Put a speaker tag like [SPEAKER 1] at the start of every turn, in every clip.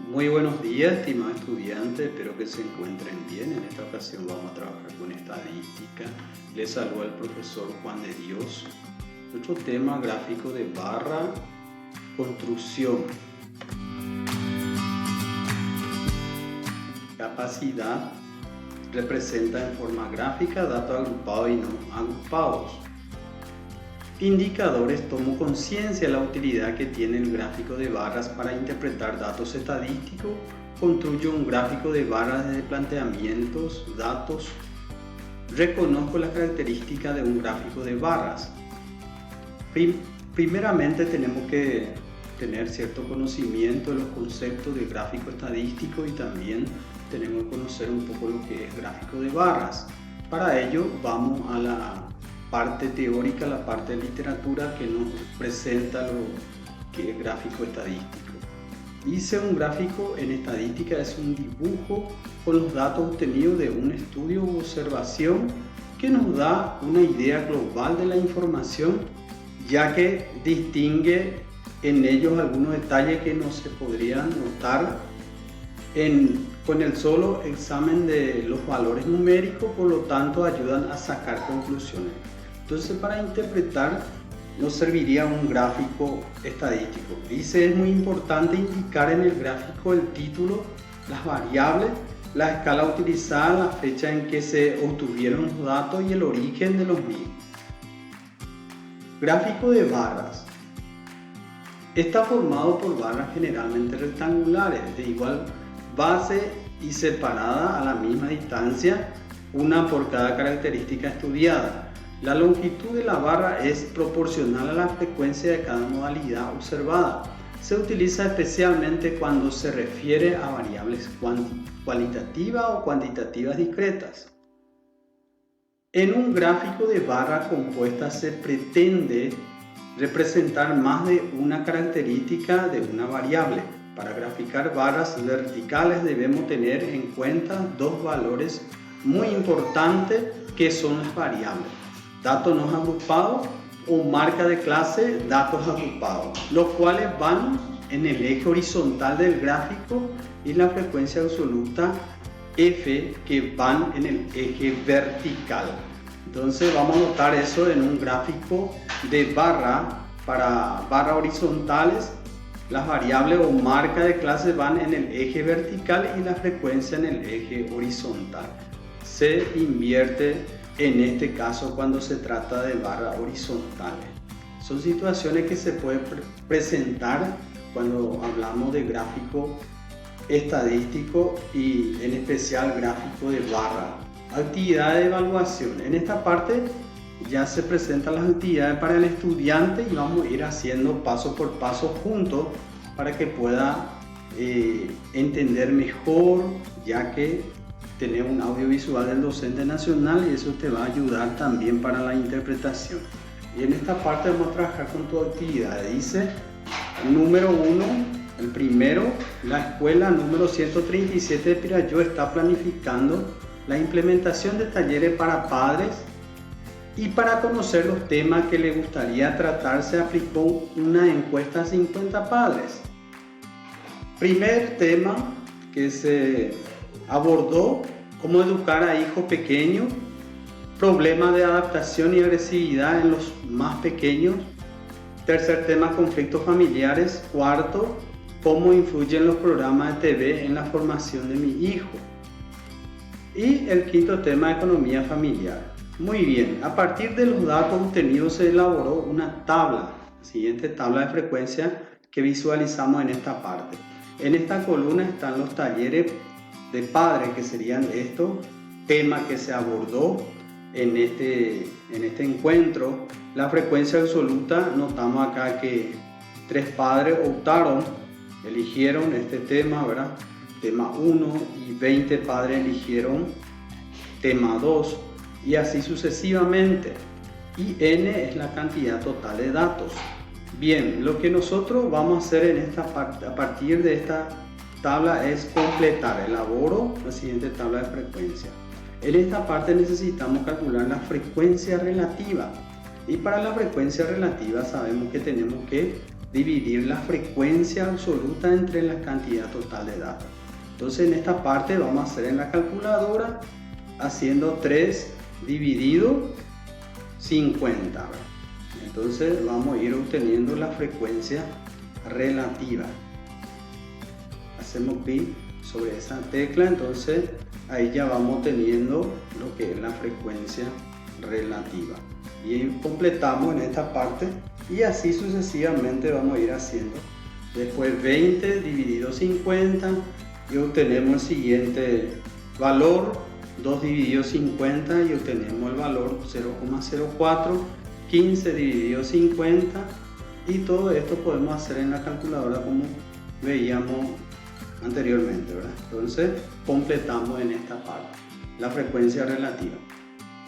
[SPEAKER 1] Muy buenos días, estimado estudiante, espero que se encuentren bien. En esta ocasión vamos a trabajar con estadística. Les saluda el profesor Juan de Dios. Nuestro tema gráfico de barra, construcción. Capacidad representa en forma gráfica datos agrupados y no agrupados. Indicadores: tomo conciencia de la utilidad que tiene el gráfico de barras para interpretar datos estadísticos. Construyo un gráfico de barras desde planteamientos, datos. Reconozco las características de un gráfico de barras. Primeramente tenemos que tener cierto conocimiento de los conceptos de gráfico estadístico y también tenemos que conocer un poco lo que es gráfico de barras. Para ello vamos a la parte teórica, la parte de literatura que nos presenta lo que es gráfico estadístico. Dice: un gráfico en estadística es un dibujo con los datos obtenidos de un estudio u observación que nos da una idea global de la información, ya que distingue en ellos algunos detalles que no se podrían notar con el solo examen de los valores numéricos, por lo tanto ayudan a sacar conclusiones. Entonces, para interpretar nos serviría un gráfico estadístico. Dice: es muy importante indicar en el gráfico el título, las variables, la escala utilizada, la fecha en que se obtuvieron los datos y el origen de los mismos. Gráfico de barras. Está formado por barras generalmente rectangulares, de igual base y separada a la misma distancia, una por cada característica estudiada. La longitud de la barra es proporcional a la frecuencia de cada modalidad observada. Se utiliza especialmente cuando se refiere a variables cualitativas o cuantitativas discretas. En un gráfico de barra compuesta se pretende representar más de una característica de una variable. Para graficar barras verticales debemos tener en cuenta dos valores muy importantes, que son las variables: datos no agrupados o marca de clase datos agrupados, los cuales van en el eje horizontal del gráfico, y la frecuencia absoluta F, que van en el eje vertical. Entonces vamos a notar eso en un gráfico de barra. Para barras horizontales, las variables o marca de clase van en el eje vertical y la frecuencia en el eje horizontal. Se invierte en este caso cuando se trata de barras horizontales. Son situaciones que se pueden presentar cuando hablamos de gráfico estadístico y en especial gráfico de barra. Actividad de evaluación. En esta parte ya se presentan las actividades para el estudiante y vamos a ir haciendo paso por paso juntos para que pueda entender mejor, ya que tener un audiovisual del docente nacional, y eso te va a ayudar también para la interpretación. Y en esta parte vamos a trabajar con tu actividad. Dice: número 1, el primero, la escuela número 137 de Pirayó está planificando la implementación de talleres para padres, y para conocer los temas que le gustaría tratar se aplicó una encuesta a 50 padres. Primer tema que se abordó: cómo educar a hijos pequeños, problemas de adaptación y agresividad en los más pequeños. Tercer tema: conflictos familiares. Cuarto: cómo influyen los programas de TV en la formación de mi hijo. Y el quinto tema: economía familiar. Muy bien, a partir de los datos obtenidos se elaboró una tabla, siguiente tabla de frecuencia que visualizamos en esta parte. En esta columna están los talleres de padres, que serían estos temas que se abordó en este encuentro. La frecuencia absoluta, notamos acá que 3 padres eligieron este tema, ¿verdad? Tema 1, y 20 padres eligieron tema 2, y así sucesivamente. Y n es la cantidad total de datos. Bien, lo que nosotros vamos a hacer en esta parte, a partir de esta tabla, es completar. Elaboro la siguiente tabla de frecuencia. En esta parte necesitamos calcular la frecuencia relativa, y para la frecuencia relativa sabemos que tenemos que dividir la frecuencia absoluta entre la cantidad total de datos. Entonces en esta parte vamos a hacer en la calculadora haciendo 3 dividido 50. Entonces vamos a ir obteniendo la frecuencia relativa. Hacemos clic sobre esa tecla, entonces ahí ya vamos teniendo lo que es la frecuencia relativa. Y completamos en esta parte y así sucesivamente vamos a ir haciendo. Después 20 dividido 50 y obtenemos el siguiente valor, 2 dividido 50 y obtenemos el valor 0,04, 15 dividido 50 y todo esto podemos hacer en la calculadora como veíamos anteriormente, ¿verdad? Entonces completamos en esta parte la frecuencia relativa.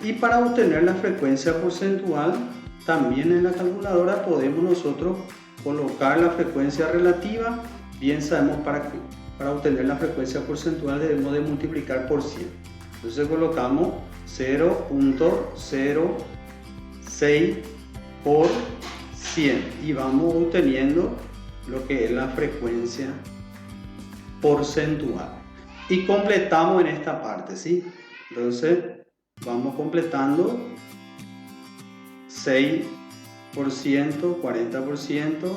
[SPEAKER 1] Y para obtener la frecuencia porcentual, también en la calculadora podemos nosotros colocar la frecuencia relativa. Bien sabemos para obtener la frecuencia porcentual debemos de multiplicar por 100. Entonces colocamos 0.06 por 100 y vamos obteniendo lo que es la frecuencia porcentual. Y completamos en esta parte, ¿sí? Entonces vamos completando 6%, 40%,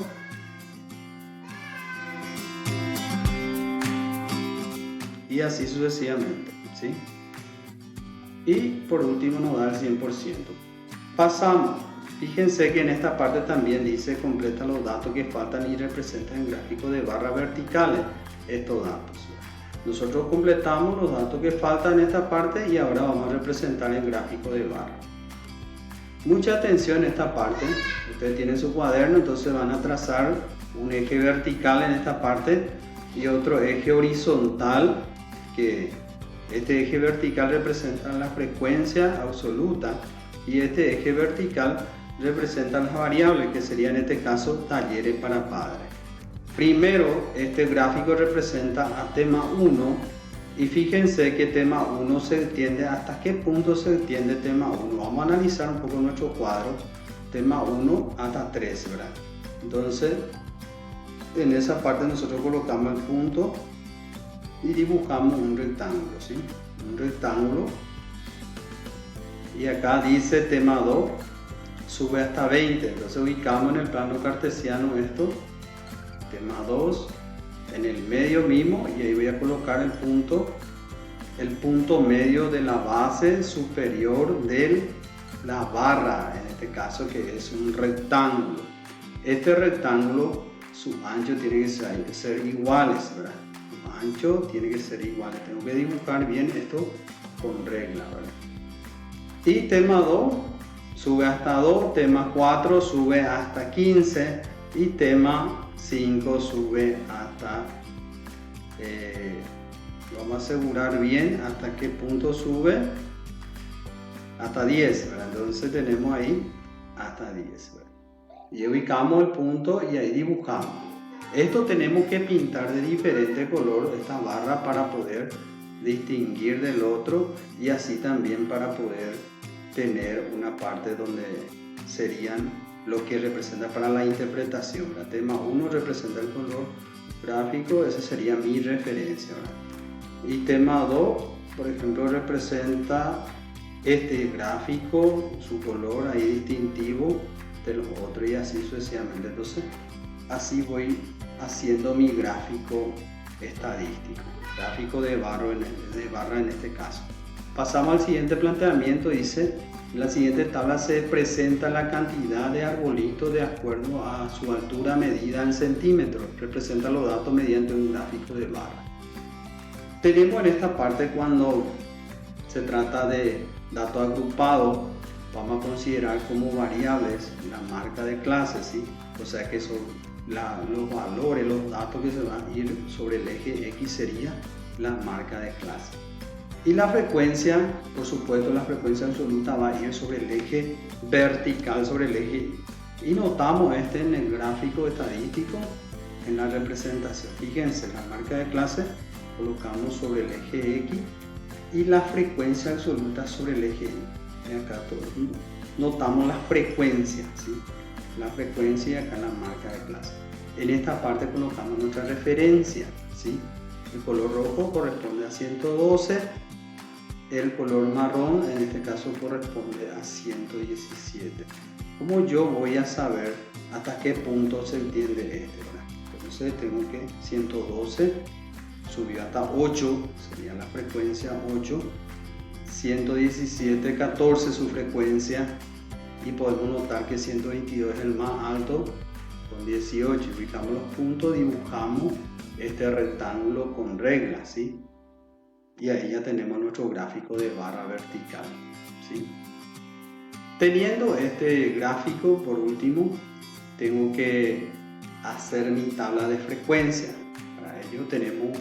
[SPEAKER 1] y así sucesivamente, ¿sí? Y por último nos da el 100%. Pasamos, fíjense que en esta parte también dice completa los datos que faltan y representa en gráficos de barras verticales estos datos. Nosotros completamos los datos que faltan en esta parte y ahora vamos a representar en gráfico de barra. Mucha atención en esta parte. Ustedes tienen su cuaderno, entonces van a trazar un eje vertical en esta parte y otro eje horizontal, que este eje vertical representa la frecuencia absoluta y este eje vertical representa las variables, que sería en este caso talleres para padres. Primero, este gráfico representa a tema 1 y fíjense que tema 1 se extiende, hasta qué punto se extiende tema 1. Vamos a analizar un poco nuestro cuadro, tema 1 hasta 3, ¿verdad? Entonces, en esa parte nosotros colocamos el punto y dibujamos un rectángulo, ¿sí? Un rectángulo. Y acá dice tema 2 sube hasta 20, entonces ubicamos en el plano cartesiano esto, tema 2 en el medio mismo, y ahí voy a colocar el punto medio de la base superior de la barra, en este caso que es un rectángulo. Este rectángulo, su ancho tiene que ser iguales, ¿verdad? Su ancho tiene que ser igual. Tengo que dibujar bien esto con regla, ¿verdad? Y tema 2 sube hasta 2, tema 4 sube hasta 15 y tema 5 sube hasta, vamos a asegurar bien hasta qué punto sube, hasta 10, ¿verdad? Entonces tenemos ahí hasta 10, ¿verdad? Y ubicamos el punto y ahí dibujamos. Esto tenemos que pintar de diferente color esta barra para poder distinguir del otro, y así también para poder tener una parte donde serían lo que representa para la interpretación. El tema 1 representa el color gráfico, esa sería mi referencia, ¿verdad? Y tema 2, por ejemplo, representa este gráfico, su color ahí distintivo de los otros, y así sucesivamente. Entonces así voy haciendo mi gráfico estadístico, gráfico de barra en este caso. Pasamos al siguiente planteamiento. Dice: en la siguiente tabla se presenta la cantidad de arbolitos de acuerdo a su altura medida en centímetros. Representa los datos mediante un gráfico de barra. Tenemos en esta parte, cuando se trata de datos agrupados, vamos a considerar como variables la marca de clase, ¿sí? O sea que son los valores, los datos que se van a ir sobre el eje X sería la marca de clase. Y la frecuencia, por supuesto, la frecuencia absoluta va a ir sobre el eje vertical, sobre el eje Y. Y notamos en el gráfico estadístico, en la representación. Fíjense, la marca de clase colocamos sobre el eje X y la frecuencia absoluta sobre el eje Y. Y acá notamos la frecuencia, ¿sí? La frecuencia y acá la marca de clase. en esta parte colocamos nuestra referencia, ¿sí? El color rojo corresponde a 112, el color marrón en este caso corresponde a 117. ¿Cómo yo voy a saber hasta qué punto se entiende este, ¿verdad? Entonces tengo que 112 subió hasta 8, sería la frecuencia 8, 117, 14 su frecuencia, y podemos notar que 122 es el más alto con 18. Fijamos los puntos, dibujamos este rectángulo con reglas, ¿sí? Y ahí ya tenemos nuestro gráfico de barra vertical, ¿sí? Teniendo este gráfico, por último, tengo que hacer mi tabla de frecuencia. Para ello tenemos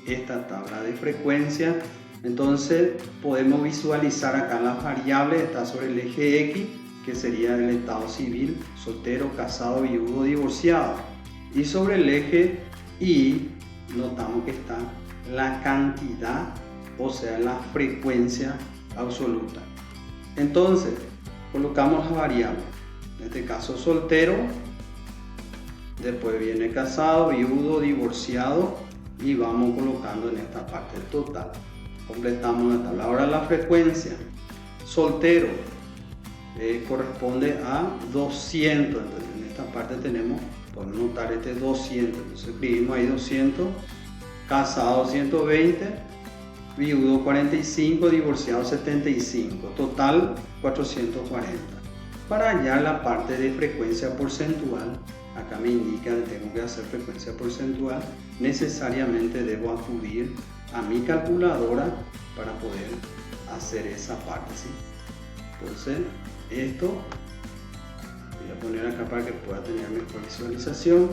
[SPEAKER 1] esta tabla de frecuencia. Entonces podemos visualizar acá las variables. Está sobre el eje X, que sería el estado civil, soltero, casado, viudo, divorciado. Y sobre el eje Y notamos que está la cantidad, o sea, la frecuencia absoluta. Entonces colocamos las variables. En este caso soltero, después viene casado, viudo, divorciado, y vamos colocando en esta parte total. Completamos la tabla. Ahora la frecuencia. Soltero corresponde a 200. Entonces en esta parte podemos notar este 200. Entonces escribimos ahí 200. Casado 120. Viudo 45. Divorciado 75. Total 440. Para hallar la parte de frecuencia porcentual, acá me indica que tengo que hacer frecuencia porcentual, necesariamente debo acudir a mi calculadora para poder hacer esa parte, ¿sí? Entonces esto voy a poner acá para que pueda tener mejor visualización.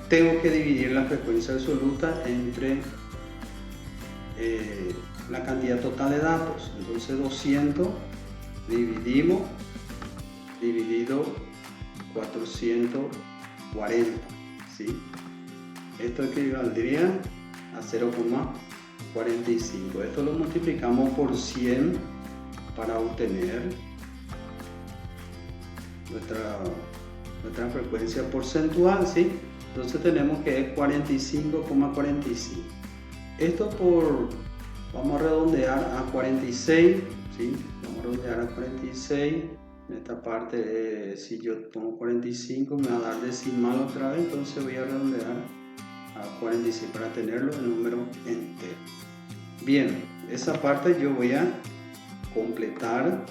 [SPEAKER 1] Tengo que dividir la frecuencia absoluta entre la cantidad total de datos. Entonces 200 dividido 440, ¿sí? Esto equivaldría a 0,45. Esto lo multiplicamos por 100 para obtener nuestra frecuencia porcentual, ¿sí? Entonces tenemos que es 45,45. Esto vamos a redondear a 46, ¿sí? Vamos a redondear a 46. En esta parte, si yo pongo 45, me va a dar decimal otra vez, entonces voy a redondear a 46 para tenerlo en número entero. Bien, esa parte yo voy a completar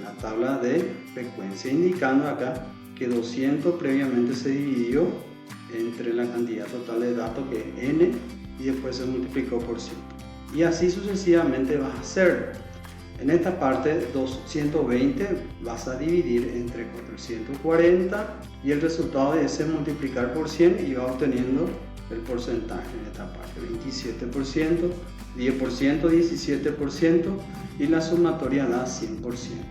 [SPEAKER 1] la tabla de frecuencia, indicando acá que 200 previamente se dividió entre la cantidad total de datos, que es n, y después se multiplicó por 100. Y así sucesivamente vas a hacer. En esta parte 220 vas a dividir entre 440 y el resultado de ese multiplicar por 100 y va obteniendo el porcentaje en esta parte: 27%, 10%, 17%, y la sumatoria da 100%.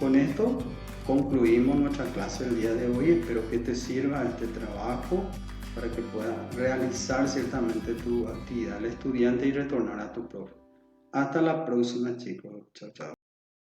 [SPEAKER 1] Con esto concluimos nuestra clase el día de hoy. Espero que te sirva este trabajo para que puedas realizar ciertamente tu actividad al estudiante y retornar a tu profe. Hasta la próxima, chicos. Chao, chao.